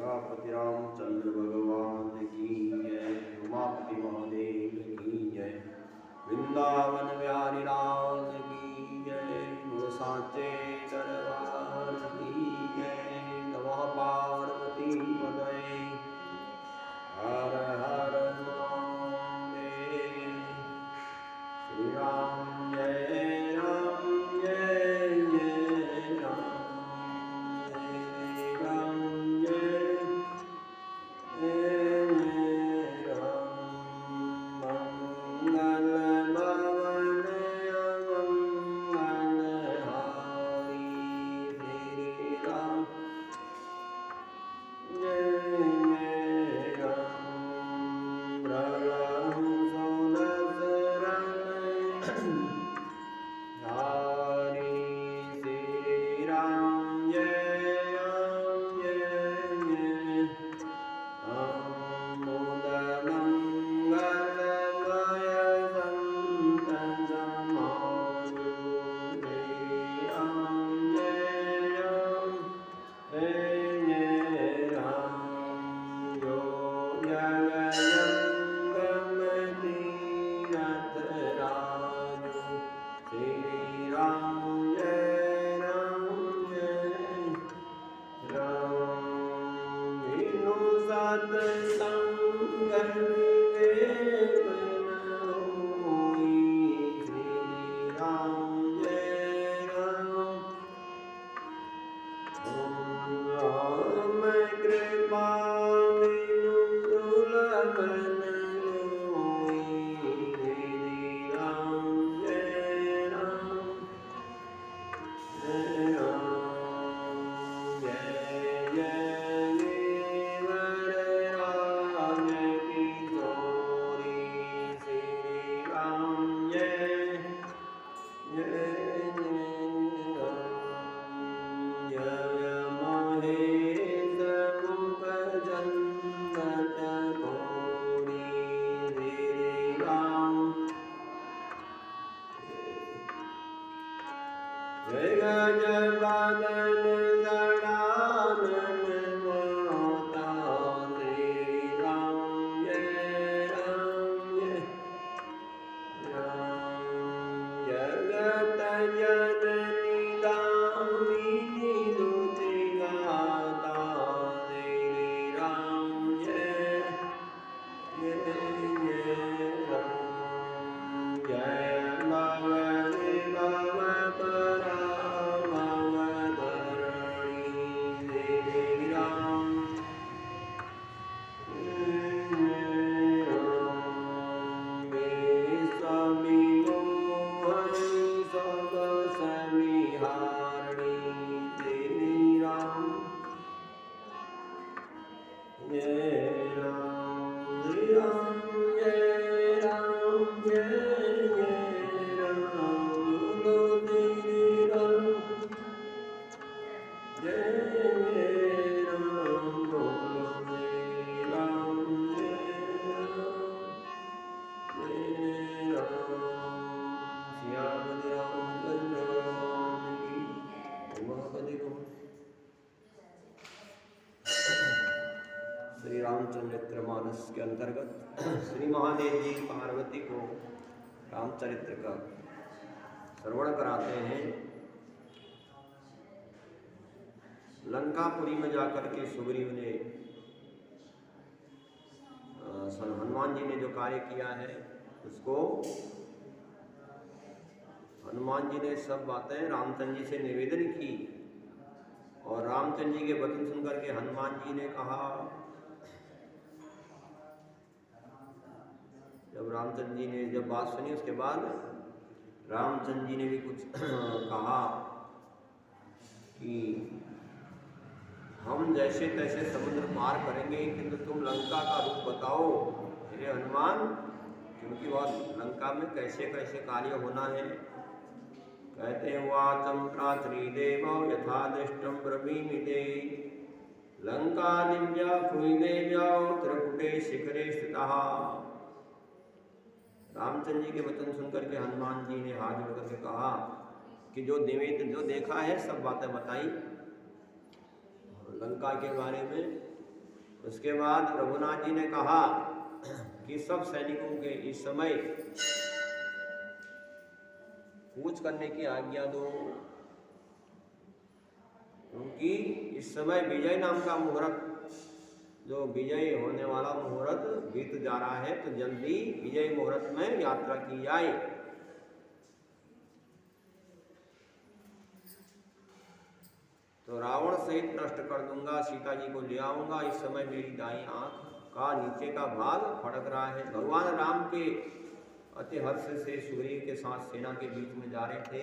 सियापति रामचंद्र भगवान की जय। उमापति महादेव की जय। वृंदावन बिहारी लाल की जय। गुरु साचे दरबार की जय। नमः पार्वती पतये हर हर महादेव। श्री राम जय राम जय जय राम जय राम जय जय राम। मंगल भवन मंगल हारी श्री राम जय जय राम। प्रभु सुदशरण हरि श्री राम जय राम जय जय राम। मुद मंगलमय संत समाजु श्री राम जय राम जय जय राम। जो जग जंगम तीरथ राजु श्री राम जय राम जय राम। विनु सत्संग विवेक न होई श्री राम जय राम। राम कृपा बिनु सुलभ न होई श्री राम जय राम जय राम। जय जय देवर राज किशोरी श्री राम जय जय जय राम। जय महेश मुख जन्नत गौरी श्री राम जय गजबदन गणानन माता श्री राम जय राम जय राम। जगत जननी दामिनी दुति गाता श्री राम जय जय जय राम। जय भगवति भव पराभव धरणी श्री राम जय राम। विश्वविमोहनी सब समिहारिणी श्री राम जय राम। श्री राम जय राम जय जय राम। बोलो श्री राम जय जय राम। बोलो श्री राम जय राम जय राम। सियापति रामचंद्र भगवान की। उमापति को श्री रामचरित्र मानस के अंतर्गत श्री महादेव जी पार्वती को रामचरित्र का श्रवण कराते हैं। लंकापुरी में जाकर के सुग्रीव ने हनुमान जी ने जो कार्य किया है उसको हनुमान जी ने सब बातें रामचंद्र जी से निवेदन की। और रामचंद्र जी के वचन सुनकर के हनुमान जी ने कहा, जब रामचंद्र जी ने जब बात सुनी उसके बाद रामचंद्र जी ने भी कुछ कहा कि हम जैसे तैसे समुद्र पार करेंगे किंतु तुम लंका का रूप बताओ हे हनुमान, क्योंकि वह लंका में कैसे कैसे कार्य होना है। कहते हैं वाचम प्राचरीदेव यथा दृष्टम ब्रवीमि ते लंका दिव्या फुइदेव्या त्रिपुटे शिखरे स्थितः। रामचंद्र जी के वचन सुनकर के हनुमान जी ने हाथ जोड़ करके कहा कि जो देखा है सब बातें बताई लंका के बारे में। उसके बाद रघुनाथ जी ने कहा कि सब सैनिकों के इस समय कूच करने की आज्ञा दो, क्योंकि इस समय विजय नाम का मुहूर्त, जो विजय होने वाला मुहूर्त बीत जा रहा है, तो जल्दी विजय मुहूर्त में यात्रा की जाए। तो रावण सहित नष्ट कर दूंगा, सीता जी को ले आऊंगा। इस समय मेरी दाई आंख का नीचे का भाग फड़क रहा है। भगवान राम के अति हर्ष से सुग्रीव के साथ सेना के बीच में जा रहे थे।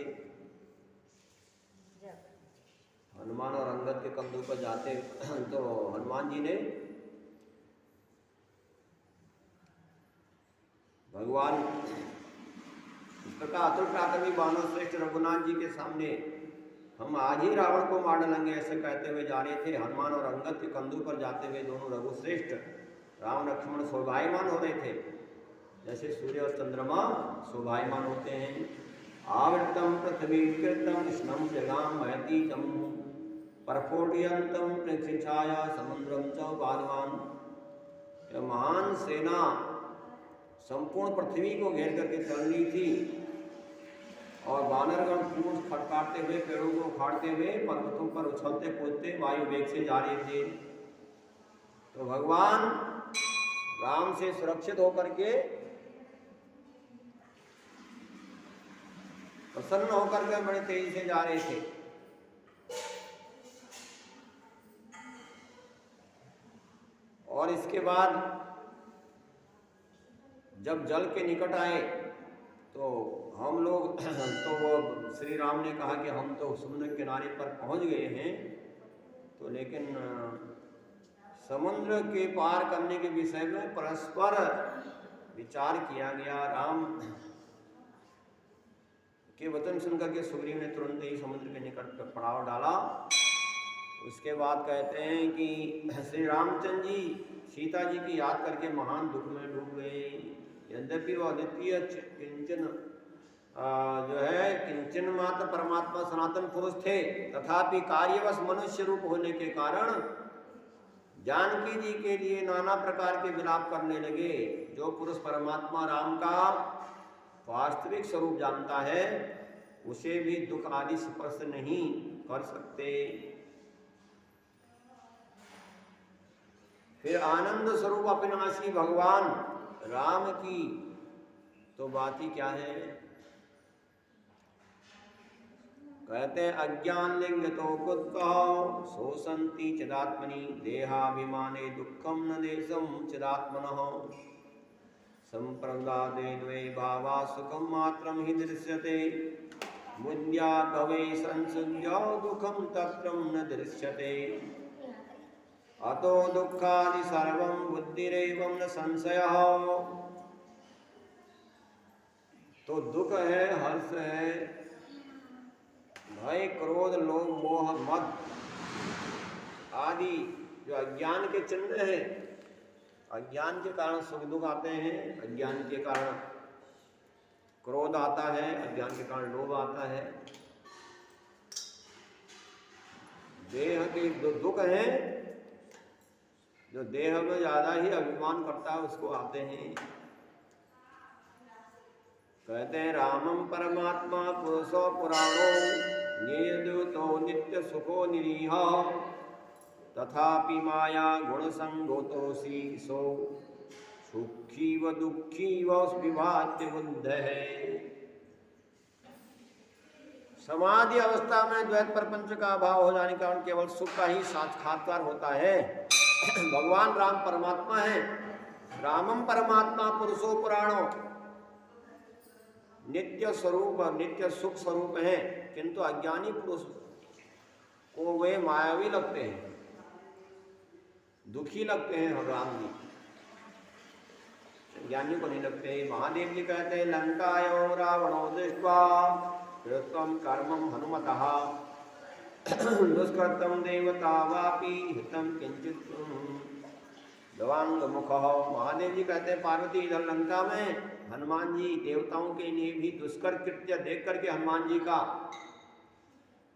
हनुमान और अंगद के कंधों पर जाते तो हनुमान जी ने भगवान इस प्रकार अतुल प्राथमिक बानर श्रेष्ठ रघुनाथ जी के सामने हम आज ही रावण को मार डालेंगे ऐसे कहते हुए जा रहे थे। हनुमान और अंगद के कंधों पर जाते हुए दोनों रघुश्रेष्ठ राम लक्ष्मण शोभायमान हो रहे थे, जैसे सूर्य और चंद्रमा शोभायमान होते हैं। आवृतम पृथ्वी कृतम कृष्णम जगाम महतीतम परफोटियंतम पृथ्वीछाया समुद्रम च बालवान। यह महान सेना संपूर्ण पृथ्वी को घेर करके चल रही थी और वानरगण पूंछ फटकारते हुए, पेड़ों को उखाड़ते हुए, पर्वतों पर उछलते कूदते वायु वेग से जा रहे थे। तो भगवान राम से सुरक्षित होकर के, प्रसन्न होकर के बड़े तेजी से जा रहे थे। और इसके बाद जब जल के निकट आए तो हम लोग तो वो श्री राम ने कहा कि हम तो समुद्र किनारे पर पहुंच गए हैं, तो लेकिन समुद्र के पार करने के विषय में परस्पर विचार किया गया। राम के वचन सुनकर के सुग्रीव ने तुरंत ही समुद्र के निकट पर पड़ाव डाला। उसके बाद कहते हैं कि श्री रामचंद्र जी सीता जी की याद करके महान दुख में डूब गए। यद्यपि वह अद्वितीय किंचन जो है किंचन मात्र परमात्मा सनातन पुरुष थे, तथापि कार्यवश मनुष्य रूप होने के कारण जानकी जी के लिए नाना प्रकार के विलाप करने लगे। जो पुरुष परमात्मा राम का वास्तविक स्वरूप जानता है, उसे भी दुख आदि स्पर्श नहीं कर सकते। फिर आनंद स्वरूप अविनाशी भगवान राम की तो बात ही क्या है। कहते हैं अज्ञान लिंग तो कुतः शोषंती चिदात्मनि देहाभिमाने दुखम न देशम चिदात्मनः संप्रदादे द्वे भावा सुखम मात्रम ही दृश्यते बुद्ध्या भवे संसुद्ध्या दुखम तत्रम न दृश्यते अतो दुःखादि सर्वं बुद्धिरेवं न संशयः। तो दुख है, हर्ष है, भय, क्रोध, लोभ, मोह, मद आदि जो अज्ञान के चिन्ह हैं। अज्ञान के कारण सुख दुख आते हैं, अज्ञान के कारण क्रोध आता है, अज्ञान के कारण लोभ आता है। देह के जो दुख हैं, जो देह में ज्यादा ही अभिमान करता है, उसको आते हैं। कहते हैं रामम परमात्मा पुरुषो पुराणो नियतो नित्य सुखो निरीह तथापि माया गुण संगोतोसी सो सुखी व दुखी व विभाद्य बुद्ध है। समाधि अवस्था में द्वैत प्रपंच का अभाव हो जाने के कारण केवल सुख का ही साक्षात्कार होता है। भगवान राम परमात्मा है। रामम परमात्मा पुरुषो पुराणो नित्य स्वरूप, नित्य सुख स्वरूप है, किंतु अज्ञानी पुरुष को वे मायावी लगते हैं, दुखी लगते हैं। राम जी ज्ञानी को नहीं लगते। महादेव जी कहते हैं लंकायो रावणो दृष्ट्वा कृतं कर्मं हनुमतः दुष्कृतं देवता वापि हितं किंचित दवांग मुख। महादेव जी कहते हैं पार्वती इधर लंका में हनुमान जी देवताओं के लिए भी दुष्कर कृत्य देख करके हनुमान जी का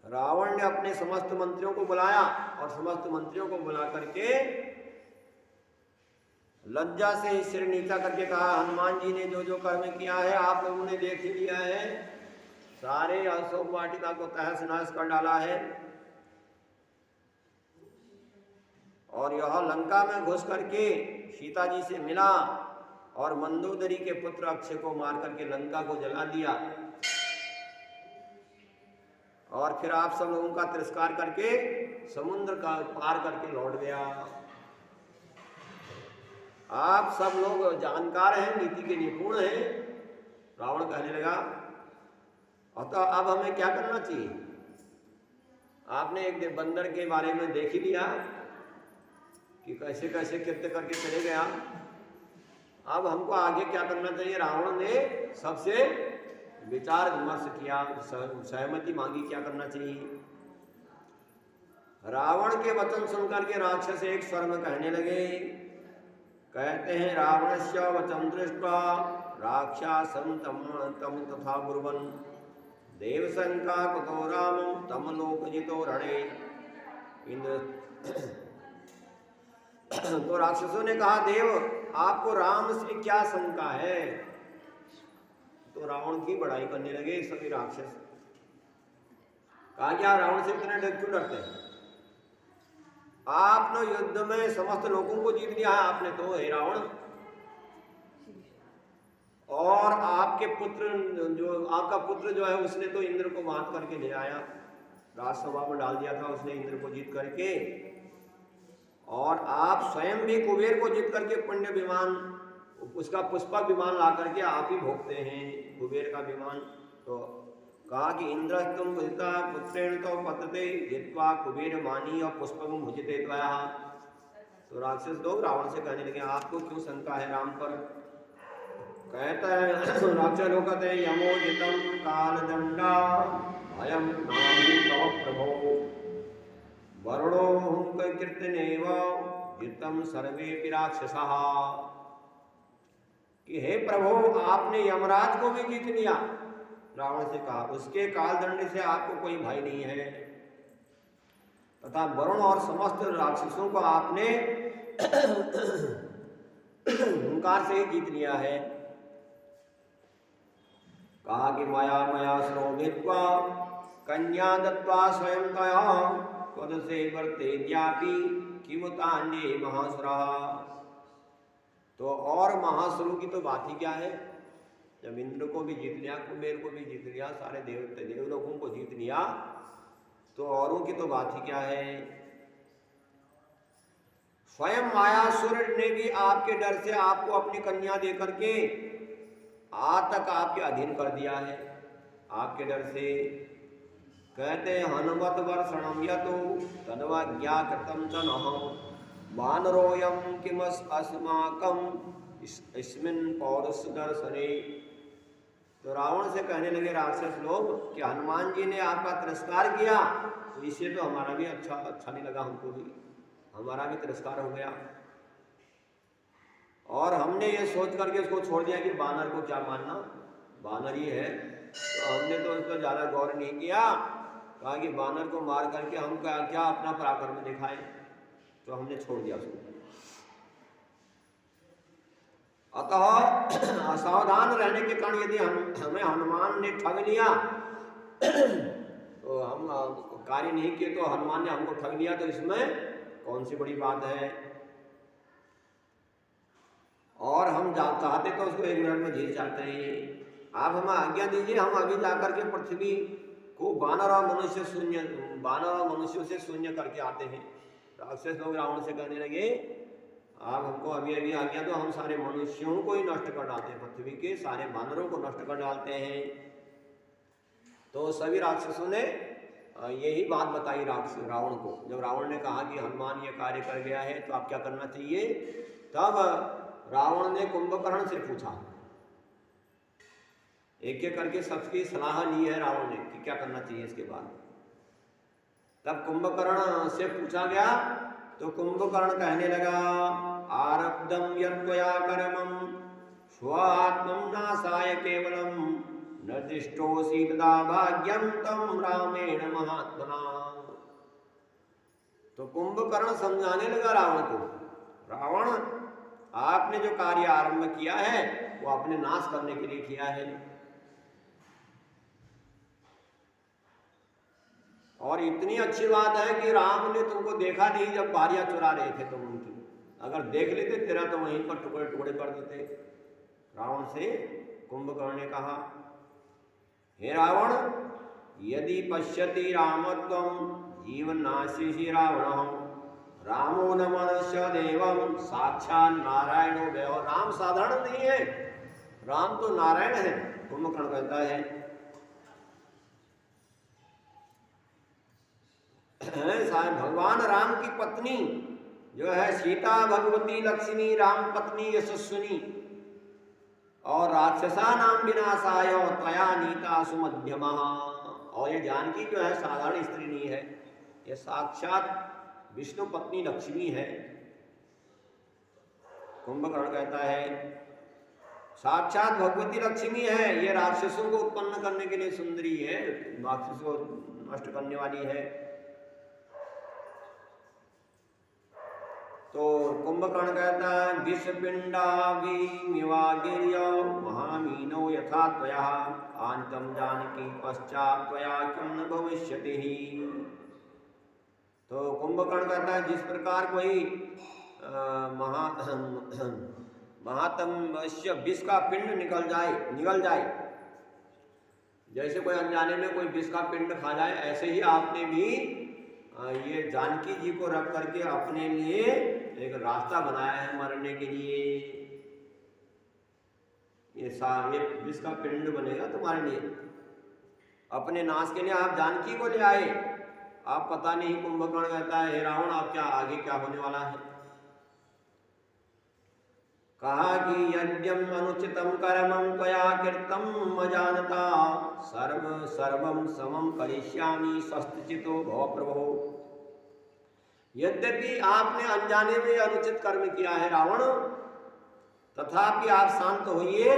रावण ने अपने समस्त मंत्रियों को बुलाया और समस्त मंत्रियों को बुला करके लज्जा से सिर नीचा करके कहा, हनुमान जी ने जो जो कर्म किया है आप लोगों ने देख ही लिया है, सारे अशोक वाटिका को तहस नहस कर डाला है, और यह लंका में घुस करके सीता जी से मिला और मंदोदरी के पुत्र अक्षय को मार करके लंका को जला दिया, और फिर आप सब लोगों का तिरस्कार करके समुद्र का पार करके लौट गया। आप सब लोग जानकार हैं, नीति के निपुण हैं। रावण कहने लगा, अतः अब हमें क्या करना चाहिए? आपने एक बंदर के बारे में देख ही लिया कि कैसे कैसे कृत्य करके चले गया, अब हमको आगे क्या करना चाहिए? रावण ने सबसे विचार विमर्श किया, सहमति मांगी, क्या करना चाहिए। रावण के वचन सुनकर के राक्षस एक स्वर में कहने लगे, कहते हैं, रावणस्य वचन दृष्ट्वा राक्षसं तम तथा ब्रुवन् देवशंका कुतो रामं तम लोकजितो रणे। इंद्र तो राक्षसों ने कहा, देव आपको राम से क्या शंका है? तो रावण की बड़ाई करने लगे सभी राक्षस। कहा, क्या रावण से इतने क्यों डरते हैं? आपने युद्ध में समस्त लोगों को जीत लिया है, आपने तो, हे रावण, और आपके पुत्र जो आपका पुत्र जो है उसने तो इंद्र को बांध करके ले आया, राजसभा में डाल दिया था उसने इंद्र को जीत करके, और आप स्वयं भी कुबेर को जीत करके पुण्य विमान, उसका पुष्पक विमान ला करके आप ही भोगते हैं, कुबेर का विमान। तो कहा कि इंद्र तुम भुजता पुत्रेण तो पतते जित्वा कुबेर मानी और पुष्पकम भुजते त्वया। तो राक्षस लोग रावण से कहने लगे, आपको क्यों शंका है राम पर? कहता है राक्षस लोग कहते हैं, यमोजितम कालदंडा भयम नामी तव प्रभो वरुणो हुंक कीर्तनेव जितम सर्वे राक्षसः। कि हे प्रभु, आपने यमराज को भी जीत लिया, रावण से कहा, उसके कालदंड से आपको कोई भय नहीं है, तथा वरुण और समस्त राक्षसों को आपने हुंकार से ही जीत लिया है। कहा कि माया मया श्रोभित्वा कन्या दत्वा स्वयं तया पद से वर्ते ज्ञापी किमुतान्ये महासुरा। तो और महासुरों की तो बात ही क्या है, जब इंद्र को भी जीत लिया, कुबेर को भी जीत लिया, सारे देवलोगों को जीत लिया, तो औरों की तो बात ही क्या है। स्वयं मायासुर ने भी आपके डर से आपको अपनी कन्या देकर के आज तक आपके अधीन कर दिया है, आपके डर से। कहते हनुमत वर्षणम यतो तद्वाज्ञा कृतं च नः वानरोयम किमस अस्माकं इस्मिन् पौरुष दर्शने। तो रावण से कहने लगे राक्षस लोग कि हनुमान जी ने आपका तिरस्कार किया, तो इससे तो हमारा भी अच्छा नहीं लगा, हमको भी हमारा भी तिरस्कार हो गया, और हमने ये सोच करके उसको छोड़ दिया कि बानर को क्या मानना, बानर ही है, तो हमने तो उस पर ज़्यादा गौर नहीं किया। कहा कि बानर को मार करके हम क्या अपना पराक्रम दिखाएं, तो हमने छोड़ दिया उसको। अतः असावधान रहने के कारण यदि हमें हनुमान ने ठग लिया तो हम कार्य नहीं किए, तो हनुमान ने हमको ठग लिया, तो इसमें कौन सी बड़ी बात है। और हम चाहते तो उसको एक मिनट में जीत जाते हैं। आप हमें आज्ञा दीजिए, हम अभी जाकर के पृथ्वी को बानर और मनुष्यों से शून्य करके आते हैं। राक्षस लोग रावण से कहने लगे, आप हमको अभी अभी आज्ञा दो, हम सारे मनुष्यों को ही नष्ट कर डालते हैं, पृथ्वी के सारे बानरों को नष्ट कर डालते हैं। तो सभी राक्षसों ने यही बात बताई रावण को। जब रावण ने कहा कि हनुमान ये कार्य कर गया है तो आप क्या करना चाहिए, तब रावण ने कुंभकर्ण से पूछा, एक एक करके सबकी सलाह ली है रावण ने कि क्या करना चाहिए इसके बाद। तब कुंभकर्ण से पूछा गया, तो कुंभकर्ण कहने लगा, आरब्धम यत्त्वया कर्मं स्वात्मं नासाय केवलम निर्दिष्टोऽसि तदा भाग्यं तं रामेण महात्मना। तो कुंभकर्ण समझाने लगा रावण को, रावण आपने जो कार्य आरंभ किया है वो अपने नाश करने के लिए किया है। और इतनी अच्छी बात है कि राम ने तुमको देखा नहीं जब भारियां चुरा रहे थे तुम उनकी, अगर देख लेते तेरा तो वहीं पर टुकड़े टुकड़े कर देते। रावण से कुंभकर्ण ने कहा, हे रावण, यदि पश्यति रामत्वं जीवनाशिषि रावण रामो न मनुष्य देवम साक्षात नारायणो व्यव। राम साधारण नहीं है, राम तो नारायण है। कुंभकर्ण कहता है भगवान राम की पत्नी जो है सीता भगवती लक्ष्मी राम पत्नी यशस्विनी और राक्षसा नाम विनाशाय त्वया नीता सुमध्यमा। और ये जानकी जो है साधारण स्त्री नहीं है, ये साक्षात विष्णु पत्नी लक्ष्मी है। कुंभकर्ण कहता है साक्षात भगवती लक्ष्मी है, ये राक्षसों को उत्पन्न करने के लिए सुंदरी है, राक्षसों को नष्ट करने वाली है। तो कुंभकर्ण कहता है विषपिंडा वीमिवागिर्य महामीनो यथा त्वया आंतम जानकी पश्चात त्वया क्यों न भविष्यति। तो कुंभकर्ण कहता है जिस प्रकार कोई महातमस्य विष का पिंड निगल जाए, जैसे कोई अनजाने में कोई विष का पिंड खा जाए, ऐसे ही आपने भी ये जानकी जी को रख करके अपने लिए एक रास्ता बनाया है मरने के लिए। ये विष का पिंड बनेगा तुम्हारे लिए, अपने नाश के लिए आप जानकी को ले आए। आप पता नहीं, कुंभकर्ण कहता है हे रावण आप क्या आगे क्या होने वाला है। कहा कि यद्यम अनुचितम कर्मं त्वया कृतं मजानता सर्वं समं करिष्यामि स्वस्तिचितो भव प्रभो। यद्यपि आपने अनजाने में अनुचित कर्म किया है रावण, तथापि आप शांत होइए,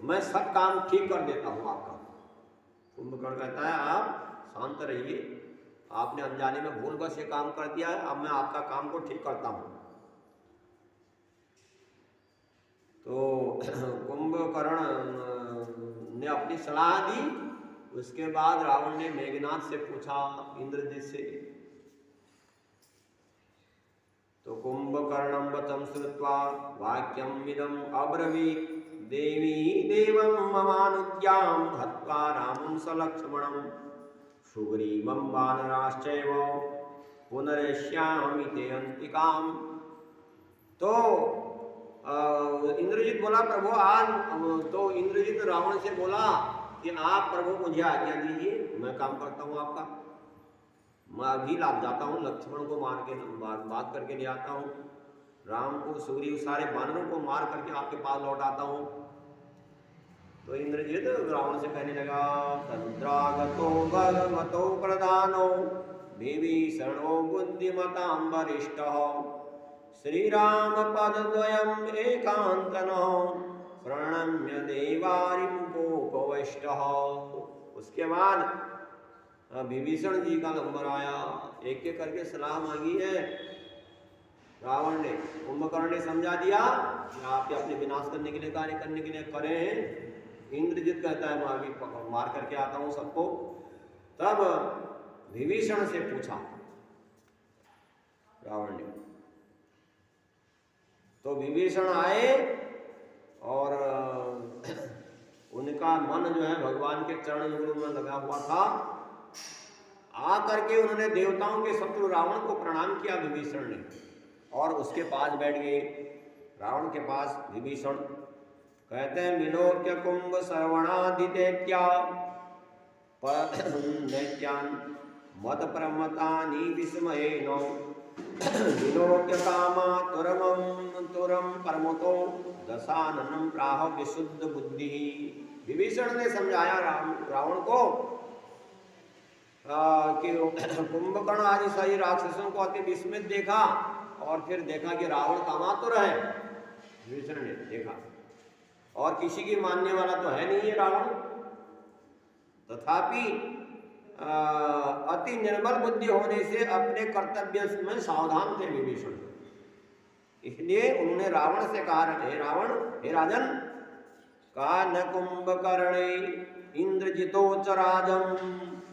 मैं सब काम ठीक कर देता हूं आपका। कुंभकर्ण कहता है आप शांत रहिए, आपने अनजाने में भूलवश ये काम कर दिया है, अब मैं आपका काम को ठीक करता हूं। तो कुंभकर्ण ने अपनी सलाह दी। उसके बाद रावण ने मेघनाथ से पूछा, इंद्रजीत से। तो कुंभकर्णं वचनं श्रुत्वा वाक्यम् इदम् अब्रवीत् देवी देवं ममानुज्ञां हत्वा रामं सलक्ष्मणं सुग्रीवं वानराश्चैव पुनरेष्यामि ते अन्तिकाम्। तो इंद्रजीत बोला प्रभु तो इंद्रजीत रावण से बोला कि आप प्रभु मुझे आज्ञा दीजिए, मैं काम करता हूँ आपका। मैं अभी लाभ जाता हूँ, लक्ष्मण को मार के बात करके ले आता हूँ, राम को सुग्रीव सारे वानरों को मार करके आपके पास लौट आता हूँ। तो इंद्रजीत रावण से कहने लगा तंद्रागतो भगवतो प्रधानो विभीषणो बुद्धिमतां वरिष्ठः श्रीराम पदद्वयम् एकांतनः प्रणम्य देवारिमुपोपविष्टः। उसके बाद विभीषण जी का नंबर आया, एक एक करके सलाह मांगी है रावण ने। कुंभकर्ण ने समझा दिया कि आप अपने विनाश करने के लिए कार्य करने के लिए करे हैं। इंद्रजीत कहता है मैं अभी मार करके आता हूं सबको। तब विभीषण से पूछा रावण ने, तो विभीषण आए और उनका मन जो है भगवान के चरण युगल में लगा हुआ था। आकर के उन्होंने देवताओं के शत्रु रावण को प्रणाम किया विभीषण ने, और उसके पास बैठ गए। रावण के पास विभीषण कहते हैं विलोक्य कुंभ श्रवणादित्या दैत्यान् मद प्रमतानि विस्मयेन विलोक्य कामातुरं परमतो दशाननं प्राह विशुद्ध बुद्धि। विभीषण ने समझाया रावण को कि कुंभकर्ण आदि सही राक्षसों को अति विस्मित देखा, और फिर देखा कि रावण कामातुर है। विभीषण ने देखा और किसी की मानने वाला तो है नहीं है रावण, तथापि अति निर्बल बुद्धि होने से अपने कर्तव्य में सावधान थे विभीषण। इसलिए उन्होंने रावण से कहा, हे रावण, हे राजन, का न कुंभकर्णे इंद्रजितो च राजम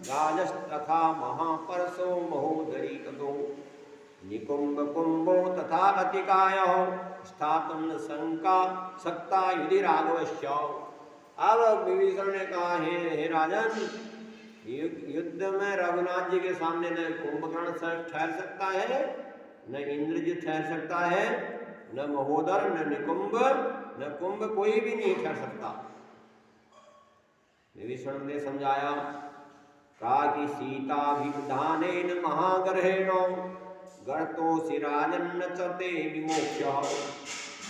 राजस्तथा महापरसो महोदरी ततो निकुंभ कुंभो तथा अतिकाय स्थातुम न शंका सक्ता युधि राघवश्य। अब विभीषण ने कहा, हे राजन, युद्ध में रघुनाथ जी के सामने न कुंभकर्ण ठहर सकता है, न इंद्रजित ठहर सकता है, न महोदर, न निकुंभ, न कुंभ, कोई भी नहीं ठहर सकता। विभीषण ने समझाया, कहा कि सीताभिधानेन महाग्रहेण गर्तोऽसि राजन्न च ते विमोक्ष्य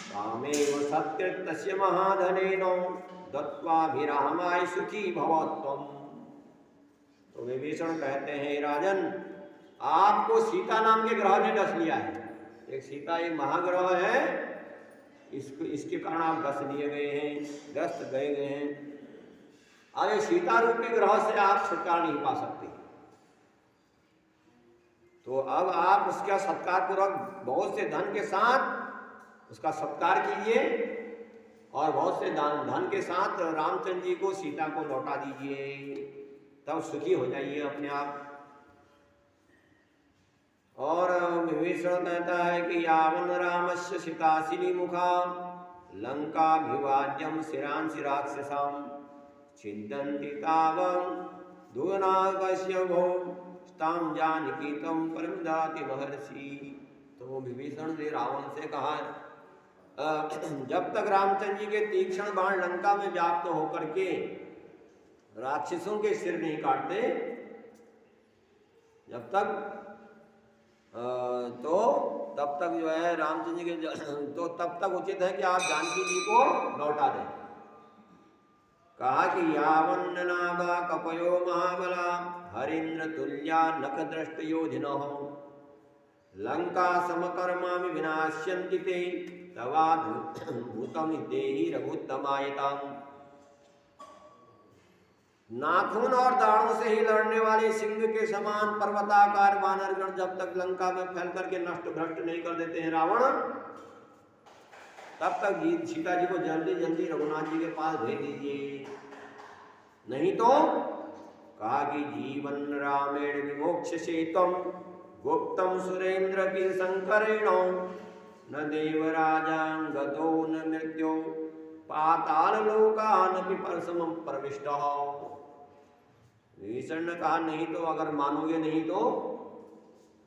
कामेव सत्कृतस्य महाधनेन दत्वाभिरामाय सुखी भव त्वम्। तो विभीषण कहते हैं, राजन, आपको सीता नाम के ग्रह ने डस लिया है। एक सीता एक महाग्रह है, इसके कारण आप डस लिए गए हैं, ग्रस्त गए हैं। अब एक सीता रूप के ग्रह से आप छुटकारा नहीं पा सकते। तो अब आप उसका सत्कार पूर्वक बहुत से धन के साथ उसका सत्कार कीजिए और बहुत से धन के साथ रामचंद्र जी को, सीता को लौटा दीजिए, तब सुखी हो जाइए अपने आप। और विभीषण कहता है कि यावन रामस्य सीताशिनी मुखा लंका विभाज्यम शिरांसि राक्षसाम छिद्यन्ति तावं दुनागस्य भो ताम जानकी तम परमदाति महर्षि। तो विभीषण ने रावण से कहा, जब तक रामचंद्र जी के तीक्ष्ण बाण लंका में व्याप्त होकर के राक्षसों के सिर नहीं काटते, जब तक तो तब तक जो है रामचंद्र जी के, तो तब तक उचित है कि आप जानकी जी को लौटा दें। कहा कि यावन्न नागा कपयो महाबला हरिन्द्र तुल्या नख दृष्ट योधिनः लंका समकर्मा विनाश्यन्ति ते तवाद्भुतम देहि रघुत्तमायताम्। नाखून और दाढ़ों से ही लड़ने वाले सिंह के समान पर्वताकार वानरगण जब तक लंका में फैल करके नष्ट भ्रष्ट नहीं कर देते हैं रावण, तब तक सीता जी को जल्दी जल्दी रघुनाथ जी के पास भेज दीजिए। नहीं तो कहा कि जीवन रामेण विमोक्ष्यसे त्वं गुप्तम सुरेंद्र की संकरेण न देवराजां गतो न मृत्यो पाताल लोकानपि परसमं प्रविष्टः। विभीषण ने कहा, नहीं तो अगर मानोगे नहीं तो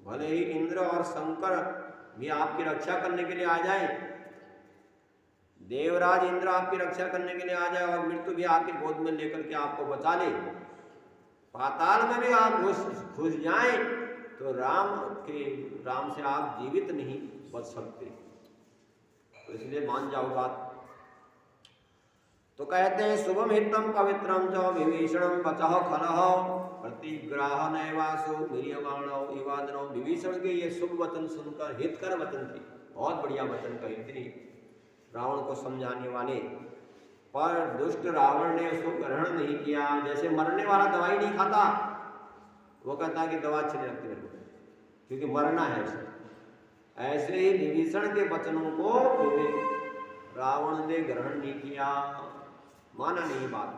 भले ही इंद्र और शंकर भी आपकी रक्षा करने के लिए आ जाए, देवराज इंद्र आपकी रक्षा करने के लिए आ जाए और मृत्यु भी आपकी गोद में लेकर के आपको बचा ले, पाताल में भी आप घुस जाएं तो राम से आप जीवित नहीं बच सकते। तो इसलिए मान जाओ बात। तो कहते हैं, शुभम हितम पवित्रम च विभीषणम वचः खलः प्रतिग्राह नैवासु मीर्यमाणो विवादनो। विभीषण के ये शुभ वचन सुनकर, हितकर वचन थे, बहुत बढ़िया वचन कहे थे रावण को समझाने वाले, पर दुष्ट रावण ने उसको ग्रहण नहीं किया। जैसे मरने वाला दवाई नहीं खाता, वो कहता है कि दवा अच्छी नहीं लगती मेरे को, क्योंकि मरना है उसे। ऐसे ही विभीषण के वचनों को रावण ने ग्रहण नहीं किया, माना नहीं बात।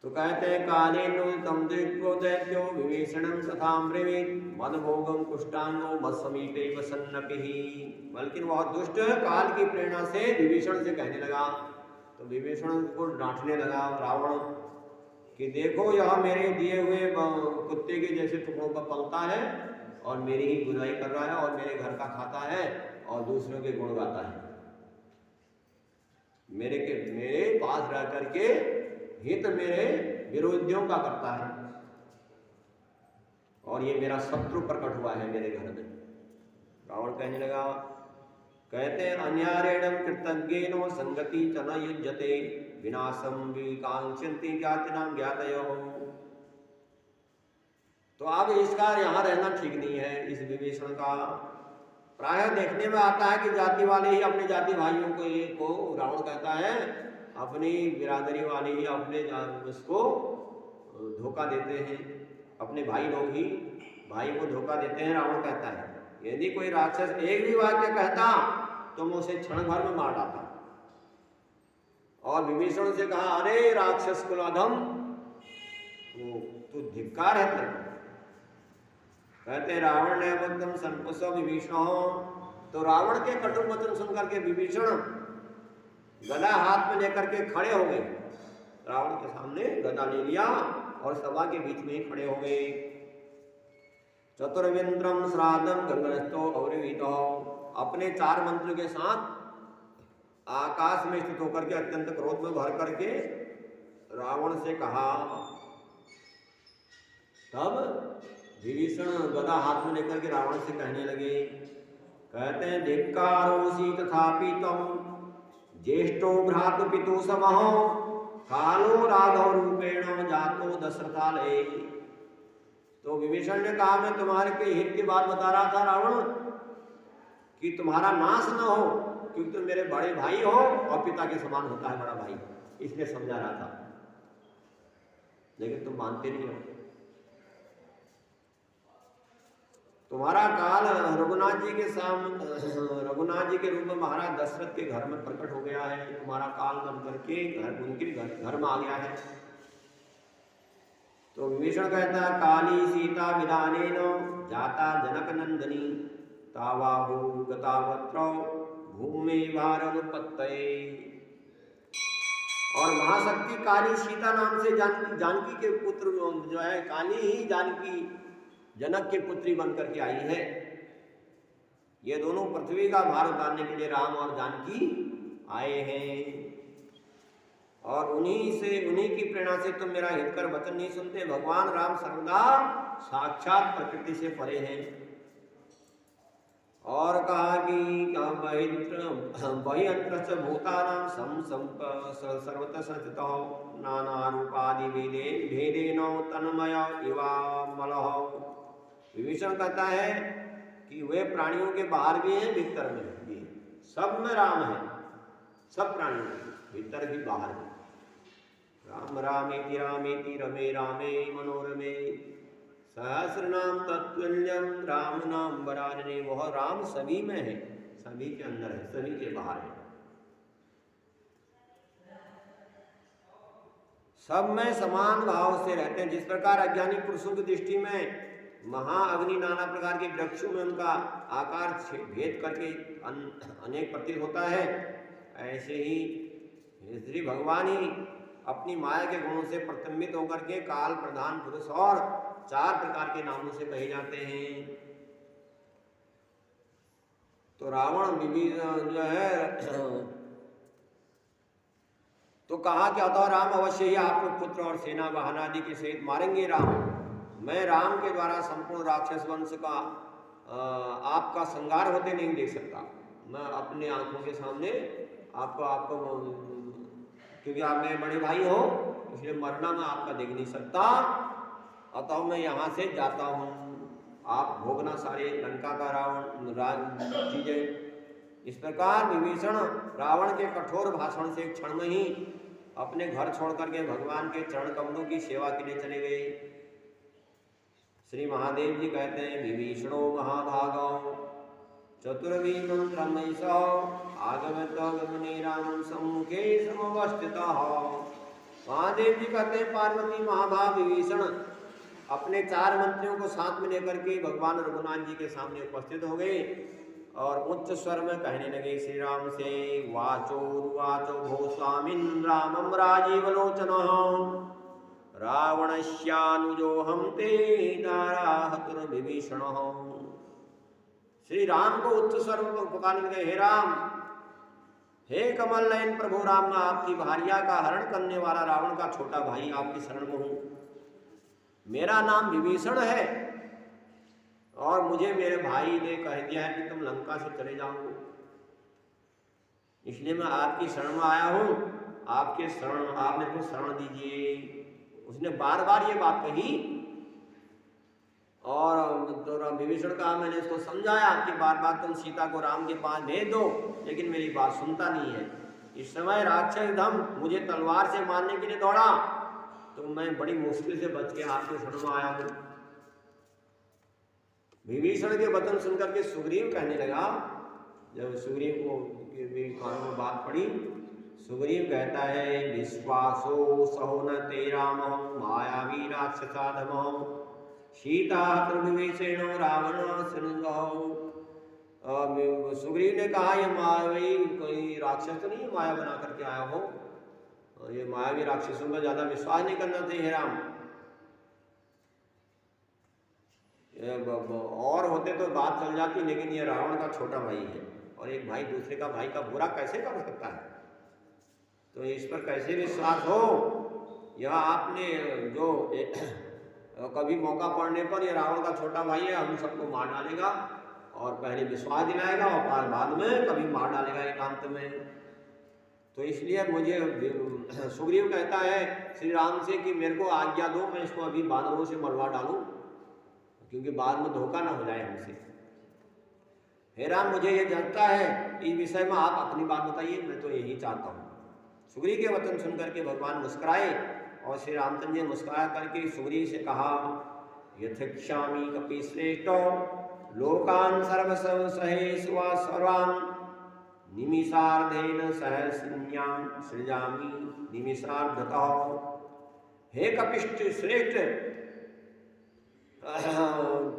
तो कहते हैं, कालेनु तम दैत्यो विभीषणं तथा ब्रवीत मदभोगम कुष्ठांगो मत्समीपे वसन्नपिः। बल्कि बहुत दुष्ट काल की प्रेरणा से विभीषण से कहने लगा। तो विभीषण को डांटने लगा रावण कि देखो, यह मेरे दिए हुए कुत्ते के जैसे टुकड़ों पर पलता है और मेरी ही बुराई कर रहा है और मेरे घर का खाता है और दूसरों के गुण गाता है। मेरे पास रह करके हित मेरे विरोधियों का करता है और ये मेरा शत्रु प्रकट हुआ है मेरे घर में। रावण कहने लगा, कहते हैं, अन्यारेणम कृतज्ञेनो संगति च न युज्यते विनाशम विकांक्षन्ति ज्ञातिनां ज्ञातयोः। तो अब इसका यहाँ रहना ठीक नहीं है। इस विभीषण का प्रायः देखने में आता है कि जाति वाले ही अपने जाति भाइयों को रावण कहता है, अपनी बिरादरी वाले ही अपने उसको धोखा देते हैं, अपने भाई लोग ही भाई को धोखा देते हैं, रावण कहता है। यदि कोई राक्षस एक भी वाक्य कहता तो मैं उसे क्षण भर में मार डालता। और विभीषण से कहा, अरे राक्षस कुलाधम, तू धिक्कार है तेरे को। कहते रावण ने बुद्धम संपुष्प विभीषण, तो रावण के कटु वचन सुनकर के विभीषण गदा हाथ में लेकर के खड़े हो गए। रावण के सामने गदा ले लिया और सभा के बीच में ही खड़े हो गए। चतुर्विंद्रम श्राद्धम गंगनस्थो अवरीतो, अपने 4 मंत्रियों के साथ आकाश में स्थित होकर के अत्यंत क्रोध में भर करके रावण से कहा। तब विभीषण गदा हाथ में लेकर के रावण से कहने लगे, कहते हैं धिक्कारोऽसि तथापि त्वं ज्येष्ठो भ्रातुपितु समः कालो राघव रूपेण जातो दशरथालये। तो विभीषण ने कहा, मैं तुम्हारे के हित की बात बता रहा था रावण, कि तुम्हारा नाश न हो, क्योंकि तुम मेरे बड़े भाई हो और पिता के समान होता है बड़ा भाई, इसलिए समझा रहा था, लेकिन तुम मानते नहीं हो। तुम्हारा काल रघुनाथ जी के सामने, रघुनाथ जी के रूप में महाराज दशरथ के घर में प्रकट हो गया है। तुम्हारा काल बन करके उनके घर में आ गया है। तो विभीषण कहता है, काली सीता विदानेन जाता जनक नंदनी तावा भूगतावत्र भूमि भारनुपत्तये। और महाशक्ति काली सीता नाम से जानकी के पुत्र जो है, काली ही जानकी जनक की पुत्री बनकर के आई है। ये दोनों पृथ्वी का भार उतारने के लिए राम और जानकी आए हैं। और उन्हीं की प्रेरणा से तुम मेरा हितकर वचन नहीं सुनते। भगवान राम सर्वदा साक्षात प्रकृति से परे हैं। और कहा कि वही अंतर भूतानां सर्वतः संस्थितौ नाना रूपादि भेदेन तन्मय इवामलः। विभीषण कहता है कि वे प्राणियों के बाहर भी हैं, भीतर में भी, सब में राम है, सब प्राणियों भीतर भी बाहर भी। राम रामेति रामेति रमे रामे मनोरमे सहस्रनाम तत्तुल्यम राम नाम वरानने। वह राम सभी में है, सभी के अंदर है, सभी के बाहर है, सब में समान भाव से रहते हैं। जिस प्रकार अज्ञानी पुरुषों की दृष्टि में महाअग्नि नाना प्रकार के वृक्षों में उनका आकार भेद करके अनेक प्रतीत होता है, ऐसे ही श्री भगवान ही अपनी माया के गुणों से प्रतिबिंबित होकर के काल प्रधान पुरुष और 4 प्रकार के नामों से कहे जाते हैं। तो रावण जो है तो कहा कि अतः राम अवश्य ही आपको पुत्र और सेना वाहन आदि के सहित मारेंगे राम। मैं राम के द्वारा संपूर्ण राक्षस वंश का आपका संहार होते नहीं देख सकता। मैं अपने आंखों के सामने आपको क्योंकि आप मेरे बड़े भाई हो, इसलिए मरना मैं आपका देख नहीं सकता। अतः मैं यहाँ से जाता हूँ, आप भोगना सारे लंका का रावण चीजें। इस प्रकार विभीषण रावण के कठोर भाषण से क्षण में ही अपने घर छोड़ करके भगवान के चरण कमलों की सेवा के लिए चले गए। श्री महादेव जी कहते हैं, विभीषणो महाभागो चतुर्विमंत्रमैषो आगमत गमने राम सम्मुखे समवस्थितः। महादेव जी कहते हैं, पार्वती महाभाग विभीषण अपने 4 मंत्रियों को साथ में लेकर के भगवान रघुनाथ जी के सामने उपस्थित हो गए और उच्च स्वर में कहने लगे श्री राम से, वाचो भो स्वामिन् रामं राजीवलोचनः रावणस्यानुजोऽहं ते नाराहतुर्विभीषणः। श्री राम को उच्च स्वर में पुकारने लगे, हे राम, हे कमल नयन प्रभु राम, मैं आपकी भार्या का हरण करने वाला रावण का छोटा भाई आपकी शरण में हूँ। मेरा नाम विभीषण है और मुझे मेरे भाई ने कह दिया है कि तुम लंका से चले जाओ, इसलिए मैं आपकी शरण में आया हूँ। आपके शरण, आप मेरे को शरण दीजिए। उसने बार बार ये बात कही और तो विभीषण का मैंने उसको समझाया कि बार बार तुम सीता को राम के पास भेज दो, लेकिन मेरी बात सुनता नहीं है। इस समय राक्षस धम मुझे तलवार से मारने के लिए दौड़ा, तो मैं बड़ी मुश्किल से बच के आपके शरण में आया हूँ। विभीषण के वचन सुनकर के सुग्रीव कहने लगा, जब सुग्रीव को मेरी कान में बात पड़ी, सुग्रीव कहता है विश्वासो सहो न तेरा महो मायावी राक्षसाधमो सीता विभीषण रावण सुग्रीव ने कहा ये मायावी कोई राक्षस तो नहीं माया बना करके आया हो, ये मायावी राक्षसों पर ज्यादा विश्वास नहीं करना चाहिए हे राम। और होते तो बात चल जाती, लेकिन ये रावण का छोटा भाई है और एक भाई दूसरे का भाई का बुरा कैसे कर सकता है, तो इस पर कैसे विश्वास हो। यह आपने जो कभी मौका पड़ने पर ये रावण का छोटा भाई है, हम सबको मार डालेगा और पहले विश्वास दिलाएगा और बाद में कभी मार डालेगा एकांत में। तो इसलिए मुझे सुग्रीव कहता है श्री राम से कि मेरे को आज्ञा दो, मैं इसको अभी बानरों से मरवा डालूं, क्योंकि बाद में धोखा ना हो जाए हमसे। हे राम मुझे ये जानता है, इस विषय में आप अपनी बात बताइए, मैं तो यही चाहता हूँ। सुग्रीव के वचन सुनकर के भगवान मुस्कुराए और श्री रामचंद्र जी मुस्कुरा करके सुग्रीव से कहा यथेक्षामि कपि श्रेष्ठो लोकान् सर्वसव सहेषु वा सर्वान् निमिषार्धेन सहस्रन्यां सृजामि निमिषार्धतः। हे कपिष्ठ श्रेष्ठ,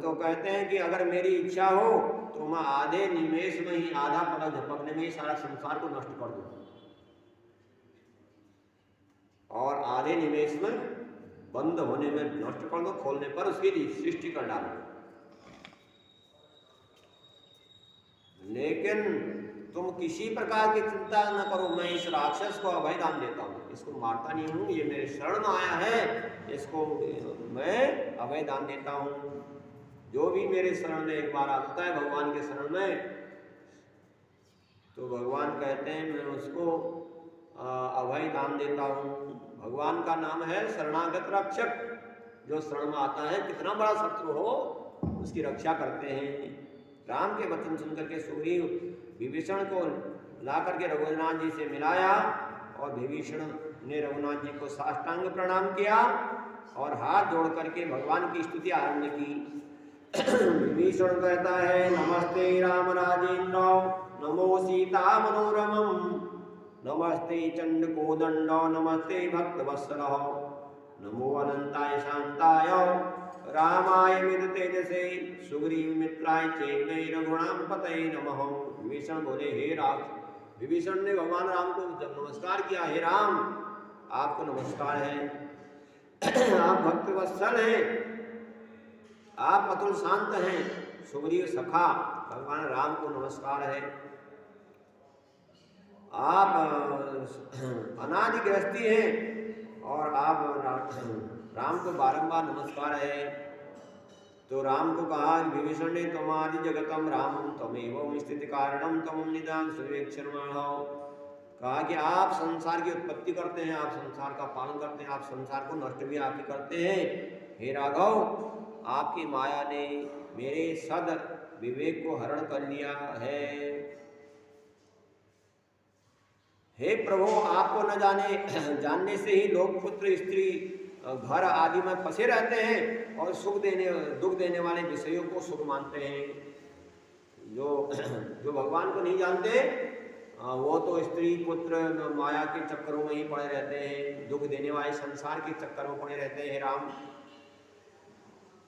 तो कहते हैं कि अगर मेरी इच्छा हो तो मैं आधे निमेष में ही, आधा पलक झपकने में ही सारा संसार को नष्ट कर दूं और आधे निमेष में बंद होने में नष्ट कर दो, खोलने पर उसकी सृष्टि कर डालो। लेकिन तुम किसी प्रकार की चिंता न करो, मैं इस राक्षस को अभय दान देता हूँ, इसको मारता नहीं हूँ, ये मेरे शरण में आया है, इसको मैं अभय दान देता हूँ। जो भी मेरे शरण में एक बार आता है भगवान के शरण में, तो भगवान कहते हैं मैं उसको अभय दान देता हूँ। भगवान का नाम है शरणागत रक्षक, जो शरण में आता है कितना बड़ा शत्रु हो उसकी रक्षा करते हैं। राम के वचन सुनकर के सुग्रीव विभीषण को ला करके रघुनाथ जी से मिलाया और विभीषण ने रघुनाथ जी को साष्टांग प्रणाम किया और हाथ जोड़ करके भगवान की स्तुति आरंभ की। विभीषण कहता है नमस्ते राम राजेन्द्र नमो सीता मनोरमम नमस्ते चंड कोदंड नमस्ते भक्तवत्सल नमो अनंताय शांताय रामाय मित तेजसे सुग्रीव मित्राय चेन्नई रघुणाम पतये नमः। विभीषण बोले हे राम, विभीषण ने भगवान राम को जब नमस्कार किया, हे राम आपको नमस्कार है, आप भक्त वत्सल हैं, आप अतुल शांत हैं। सुग्रीव सखा भगवान राम को नमस्कार है, आप अनादि गृहस्थी हैं और आप राम को बारंबार नमस्कार है। तो राम को कहा विभीषण ने तुम्हारी जगतम रामम तमेव स्थिति कारणम तमम निदान सुवेक्षण, कहा कि आप संसार की उत्पत्ति करते हैं, आप संसार का पालन करते हैं, आप संसार को नष्ट भी आप ही करते हैं। हे राघव, आपकी माया ने मेरे सद विवेक को हरण कर लिया है। हे प्रभु, आपको न जानने से ही लोग पुत्र स्त्री घर आदि में फंसे रहते हैं और दुख देने वाले विषयों को सुख मानते हैं। जो भगवान को नहीं जानते वो तो स्त्री पुत्र माया के चक्करों में ही पड़े रहते हैं, दुख देने वाले संसार के चक्कर में पड़े रहते हैं। राम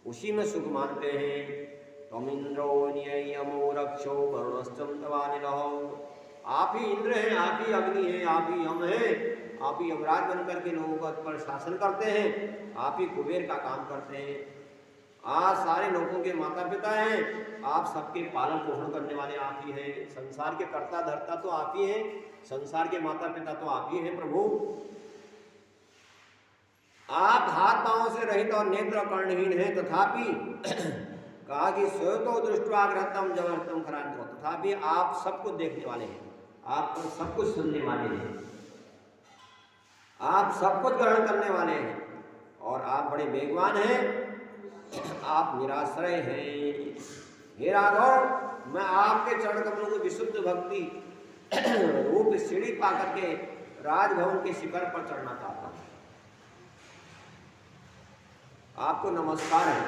उसी में सुख मानते हैं। तमिंद्रो नियमो रक्षो वरुणस्तम तवानिलहो, आप ही इंद्र हैं, आप ही अग्नि हैं, आप ही यम हैं, आप ही यमराज बनकर के लोगों पर शासन करते हैं, आप ही कुबेर का काम करते हैं। आप सारे लोगों के माता पिता हैं, आप सबके पालन पोषण करने वाले आप ही हैं। संसार के कर्ता धर्ता तो आप ही हैं, संसार के माता पिता तो आप ही हैं। प्रभु, आप हाथ पांव से रहित और नेत्र कर्णहीन हैं, तथापि कहा कि स्वतो दृष्टवाग्रहतम जबरतम खरांतो, तथापि आप सबको देखने वाले हैं, आप सब कुछ सुनने वाले हैं, आप सब कुछ ग्रहण करने वाले हैं और आप बड़े वेगवान हैं, आप निराश्रय हैं। हे राघव, मैं आपके चरण कमलों को विशुद्ध भक्ति रूप सीढ़ी पा करके राजभवन के शिखर पर चढ़ना चाहता हूं। आपको नमस्कार है।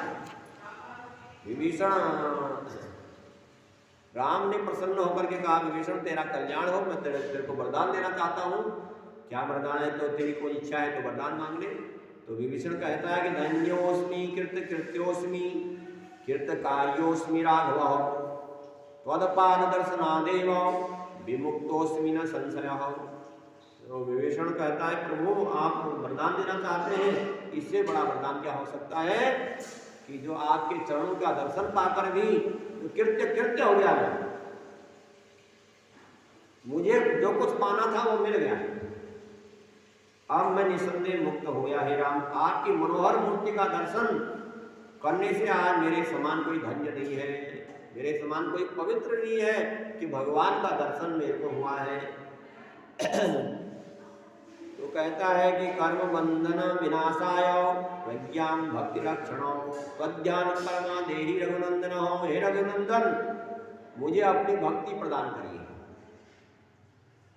विभीषण, राम ने प्रसन्न होकर के कहा विभीषण तेरा कल्याण हो, मैं तेरे को वरदान देना चाहता हूँ। क्या वरदान है? तो तेरी कोई इच्छा है तो वरदान मांग ले। तो विभीषण कहता है कि धन्योस्मि कृत कृत्योस्मि कृत कार्योस्मि राघव त्वदपाद दर्शनादेव विमुक्तोस्मि न संशयः। तो विभीषण कहता है प्रभु आप वरदान देना चाहते हैं, इससे बड़ा वरदान क्या हो सकता है कि जो आपके चरणों का दर्शन पाकर भी कृत्य कृत्य हो गया है, मुझे जो कुछ पाना था वो मिल गया, अब मैं निसंदेह मुक्त हो गया। हे राम, आपकी मनोहर मूर्ति का दर्शन करने से आज मेरे समान कोई धन्य नहीं है, मेरे समान कोई पवित्र नहीं है कि भगवान का दर्शन मेरे को हुआ है। तो कहता है कि कर्म बंधन विनाशाय प्रज्ञां भक्ति रक्षणो तद्ध्यान परमा देहि रघुनंदन। हे रघुनंदन, मुझे अपनी भक्ति प्रदान करिए,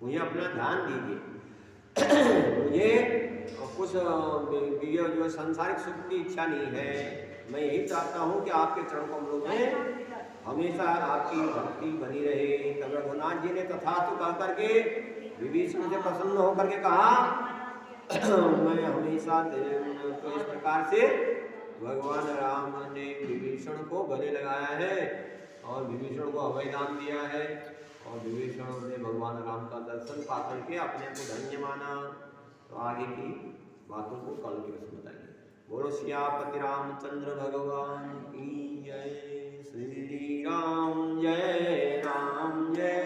मुझे अपना ध्यान दीजिए। मुझे कुछ जो सांसारिक सुख की इच्छा नहीं है, मैं यही चाहता हूँ कि आपके चरण कमलों में हमेशा आपकी भक्ति बनी रहे। तब रघुनाथ जी ने तथास्तु कह करके विभीषण से प्रसन्न होकर के कहा मैं हमेशा तो इस प्रकार से भगवान राम ने विभीषण को गले लगाया है और विभीषण को अभयदान दिया है और विभीषण ने भगवान राम का दर्शन पा करके अपने को धन्य माना। तो आगे की बातों को कल के रस बताइए। बोलो सियापति रामचंद्र भगवान की जय। श्री राम जय राम जय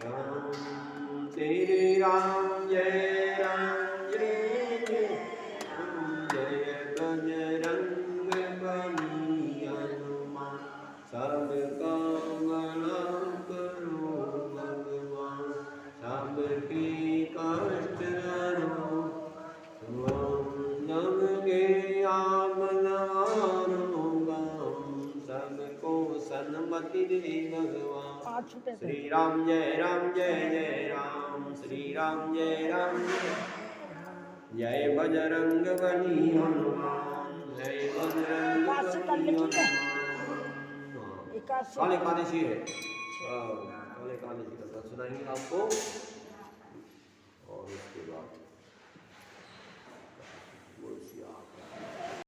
राम, श्री राम जय राम जय राम, जय बजरंग बली हनुमान सब कामना करो भगवान, सबके कष्ट हरो नमगे सबको सन्मति दे भगवान। श्री राम जय जय राम, श्री राम जय जय बजरंग बली हनुमान, जय बजरंग बली हनुमान। कल एकादशी है, कल एकादशी का सुनाएंगे आपको और उसके बाद